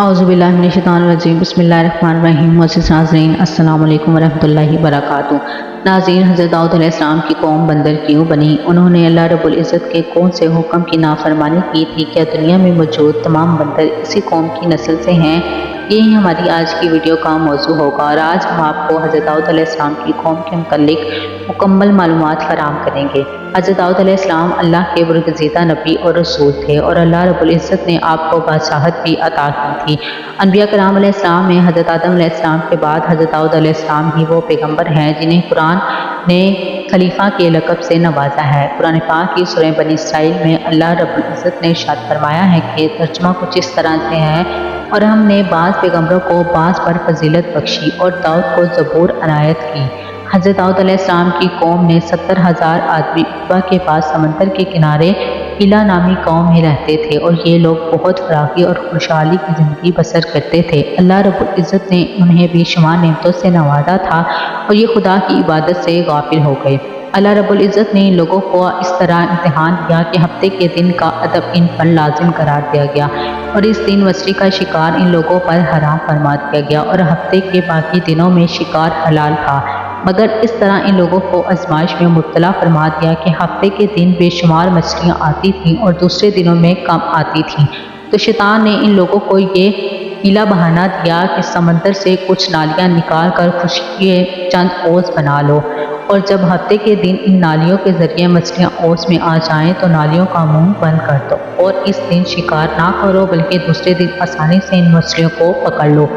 औज़ुबिल्लाहिमिनश्शैतानिर्रजीम बिस्मिल्लाहिर्रहमानिर्रहीम। मोअज़्ज़िज़ नाज़रीन, अस्सलामु अलैकुम वरहमतुल्लाहि वबरकातुहू। नाज़रीन, हज़रत दाऊद अलैहिस्सलाम की कौम बंदर क्यों बनी? उन्होंने अल्लाह रब्बुल इज़्ज़त के कौन से हुक्म की नाफरमानी की थी? क्या दुनिया में मौजूद तमाम बंदर इसी कौम की नस्ल से हैं? यही हमारी आज की वीडियो का मौजू होगा और आज हम आपको हज़रत दाऊद अलैहिस्सलाम की कौम के मुतल्लिक मुकम्मल मालूमात फराहम करेंगे। हज़रत दाऊद अलैहिस्सलाम अल्लाह के बरगज़ीदा नबी और रसूल थे और अल्लाह रब्बुल इज़्ज़त ने आपको बादशाहत भी अता की थी। अम्बिया कराम अलैहिस्सलाम में हज़रत आदम अलैहिस्सलाम के बाद हज़रत दाऊद अलैहिस्सलाम ही वो पैगम्बर हैं जिन्हें कुरान ने खलीफा के लक़ब से नवाजा है। कुरान पाक की सूरह बनी इसराइल में अल्लाह रब्बुल इज़्ज़त ने इरशाद फरमाया है कि तर्जुमा कुछ इस तरह से है, और हमने बाज़ पैगम्बरों को बाज़ पर फजीलत बख्शी और दाऊद को ज़बूर अनायत की। हज़रत दाऊद अलैहिस्सलाम की कौम ने 70,000 आदमी उक़बा के पास समंदर के किनारे इला नामी कौम में रहते थे और ये लोग बहुत फरागी और खुशहाली की ज़िंदगी बसर करते थे। अल्लाह रब्बुल इज़्ज़त ने उन्हें बेशुमार नेमतों से नवाजा था और ये खुदा की इबादत से गाफिल हो गए। अल्लाह रब्बुल इज़्ज़त ने इन लोगों को इस तरह इम्तिहान दिया कि हफ्ते के दिन का अदब इन पर लाजिम करार दिया गया और इस दिन मछली का शिकार इन लोगों पर हराम फरमा दिया गया और हफ्ते के बाकी दिनों में शिकार हलाल था। मगर इस तरह इन लोगों को आजमाइश में मुब्तला फरमा दिया कि हफ्ते के दिन बेशुमार मछलियाँ आती थीं और दूसरे दिनों में कम आती थीं। तो शैतान ने इन लोगों को ये हीला बहाना दिया कि समंदर से कुछ नालियाँ निकाल कर खुश्की के चंद ओस बना लो, और जब हफ्ते के दिन इन नालियों के ज़रिए मछलियाँ ओस में आ जाएं तो नालियों का मुंह बंद कर दो और इस दिन शिकार ना करो, बल्कि दूसरे दिन आसानी से इन मछलियों को पकड़ लो।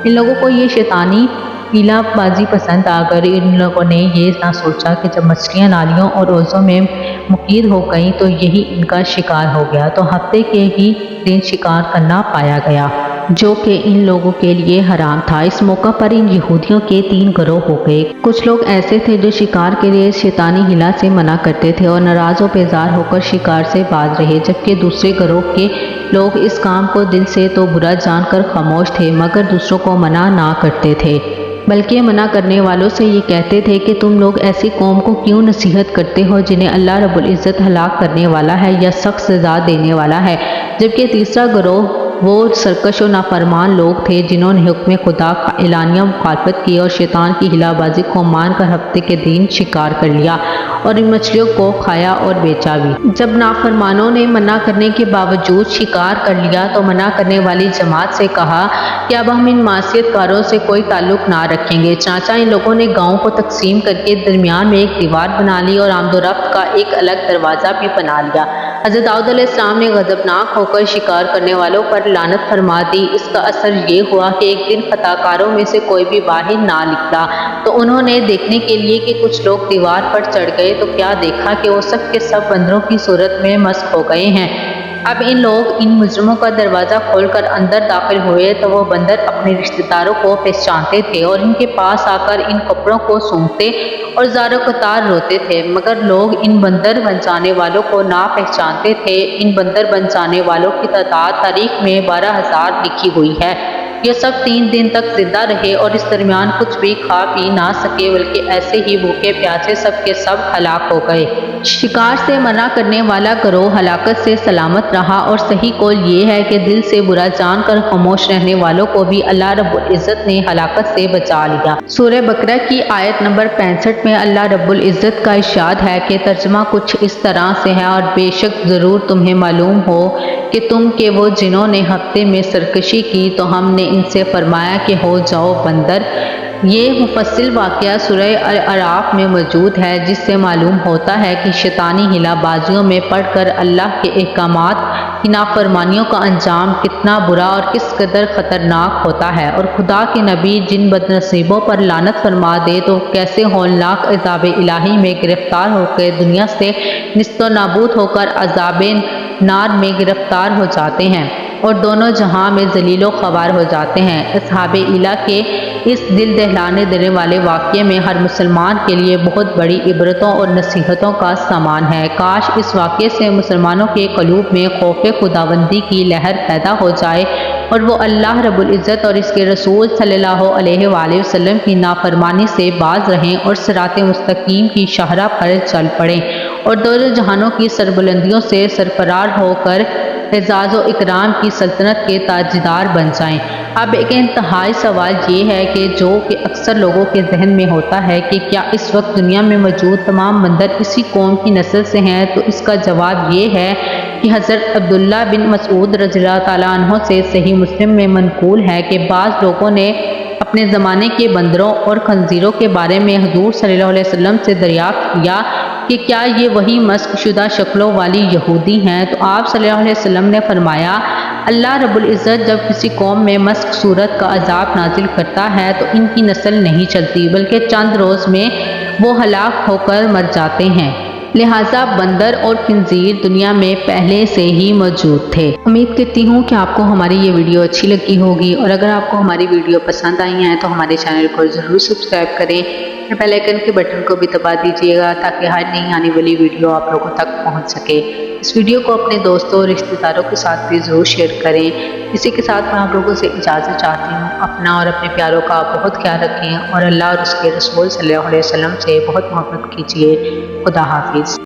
इन लोगों को ये शैतानी हीलाबाजी पसंद आकर इन लोगों ने ये ना सोचा कि जब मछलियाँ नालियों और ओज़ों में मुकीद हो गईं तो यही इनका शिकार हो गया। तो हफ्ते के ही दिन शिकार करना पाया गया, जो कि इन लोगों के लिए हराम था। इस मौका पर इन यहूदियों के 3 गिरोह हो गए। कुछ लोग ऐसे थे जो शिकार के लिए शैतानी हिला से मना करते थे और नाराज़ व बेजार होकर शिकार से बाज रहे, जबकि दूसरे गिरोह के लोग इस काम को दिल से तो बुरा जानकर खामोश थे, मगर दूसरों को मना ना करते थे, बल्कि मना करने वालों से ये कहते थे कि तुम लोग ऐसी कौम को क्यों नसीहत करते हो जिन्हें अल्लाह रब्बुल इज़्ज़त हलाक करने वाला है या सख्त सज़ा देने वाला है। जबकि तीसरा गिरोह वो सरकश और नाफरमान लोग थे जिन्होंने हुक्म खुदा का एलानिया मुखालफत की और शैतान की हिलाबाजी को मानकर हफ्ते के दिन शिकार कर लिया और इन मछलियों को खाया और बेचा भी। जब नाफरमानों ने मना करने के बावजूद शिकार कर लिया तो मना करने वाली जमात से कहा कि अब हम इन मासियतकारों से कोई ताल्लुक ना रखेंगे। चाचा इन लोगों ने गाँव को तकसीम करके दरमियान में एक दीवार बना ली और आमदोरफ्त का एक अलग दरवाज़ा भी बना लिया। हज़रत दाऊद अलैहिस्सलाम ने गज़बनाक होकर शिकार करने वालों पर लानत फरमा दी। इसका असर ये हुआ कि एक दिन खताकारों में से कोई भी बाहर ना निकला, तो उन्होंने देखने के लिए कि कुछ लोग दीवार पर चढ़ गए तो क्या देखा कि वो सब के सब बंदरों की सूरत में मस्त हो गए हैं। अब इन लोग इन मुजरिमों का दरवाज़ा खोलकर अंदर दाखिल हुए तो वो बंदर अपने रिश्तेदारों को पहचानते थे और इनके पास आकर इन कपड़ों को सूंघते और ज़ारो कतार रोते थे, मगर लोग इन बंदर बन जाने वालों को ना पहचानते थे। इन बंदर बन जाने वालों की तादाद तारीख में 12,000 लिखी हुई है। ये सब 3 दिन तक जिंदा रहे और इस दरमियान कुछ भी खा पी ना सके, बल्कि ऐसे ही भूखे प्यासे सब के सब हलाक हो गए। शिकार से मना करने वाला गिरोह हलाकत से सलामत रहा और सही कौल ये है कि दिल से बुरा जानकर खामोश रहने वालों को भी अल्लाह रब्बुल इज़्ज़त ने हलाकत से बचा लिया। सूरह बकरा की आयत नंबर 65 में अल्लाह रब्बुल इज़्ज़त का इरशाद है कि तर्जुमा कुछ इस तरह से है, और बेशक ज़रूर तुम्हें मालूम हो कि तुम के वो जिन्होंने हफ्ते में सरकशी की तो हमने इनसे फरमाया कि हो जाओ बंदर। ये मुफस्सिल वाक़या सूरह अल-अराफ में मौजूद है, जिससे मालूम होता है कि शैतानी हिलाबाजियों में पढ़कर अल्लाह के अहकामात की नाफरमानियों का अंजाम कितना बुरा और किस कदर ख़तरनाक होता है। और खुदा के नबी जिन बदनसीबों पर लानत फरमा दे तो कैसे हौलनाक अज़ाब इलाही में गिरफ्तार होकर दुनिया से निस्तो नाबूद होकर अज़ाब नार में गिरफ्तार हो जाते हैं और दोनों जहां में जलीलो ख़वार हो जाते हैं। असहाबे इला के इस दिल दहलाने देने वाले वाक़ये में हर मुसलमान के लिए बहुत बड़ी इबरतों और नसीहतों का सामान है। काश इस वाक़ये से मुसलमानों के क़लूब में खौफ खुदाबंदी की लहर पैदा हो जाए और वो अल्लाह रब्बुल इज़्ज़त और इसके रसूल सल्लल्लाहु अलैहि वसल्लम की नाफरमानी से बाज रहें और सिराते मुस्तकीम की शाहराह पर चल पड़ें और दोनों जहानों की सरबुलंदियों से सरफरार होकर اعزاز و اکرام کی سلطنت کے تاجدار بن جائیں۔ اب ایک انتہائی سوال یہ ہے جو کہ اکثر لوگوں کے ذہن میں ہوتا ہے کہ کیا اس وقت دنیا میں موجود تمام بندر اسی قوم کی نسل سے ہیں؟ تو اس کا جواب یہ ہے کہ حضرت عبداللہ بن مسعود رضی اللہ تعالیٰ عنہ سے صحیح مسلم میں منقول ہے کہ بعض لوگوں نے اپنے زمانے کے بندروں اور خنزیروں کے بارے میں حضور صلی اللہ علیہ وسلم سے دریافت کیا کہ کیا یہ وہی مسخ شدہ شکلوں والی یہودی ہیں؟ تو آپ صلی اللہ علیہ وسلم نے فرمایا، اللہ رب العزت جب کسی قوم میں مسخ صورت کا عذاب نازل کرتا ہے تو ان کی نسل نہیں چلتی بلکہ چند روز میں وہ ہلاک ہو کر مر جاتے ہیں۔ لہٰذا بندر اور خنزیر دنیا میں پہلے سے ہی موجود تھے۔ امید کرتی ہوں کہ آپ کو ہماری یہ ویڈیو اچھی لگی ہوگی، اور اگر آپ کو ہماری ویڈیو پسند آئی ہیں تو ہمارے چینل کو ضرور سبسکرائب کریں، بیل آئیکن کے بٹن کو بھی دبا دیجیے گا تاکہ ہر نئی آنے والی ویڈیو آپ لوگوں تک پہنچ سکے۔ اس ویڈیو کو اپنے دوستوں اور رشتہ داروں کے ساتھ بھی ضرور شیئر کریں۔ اسی کے ساتھ میں آپ لوگوں سے اجازت چاہتی ہوں، اپنا اور اپنے پیاروں کا بہت خیال رکھیں اور اللہ اور اس کے رسول صلی اللہ علیہ وسلم سے بہت محبت کیجیے۔ خدا حافظ۔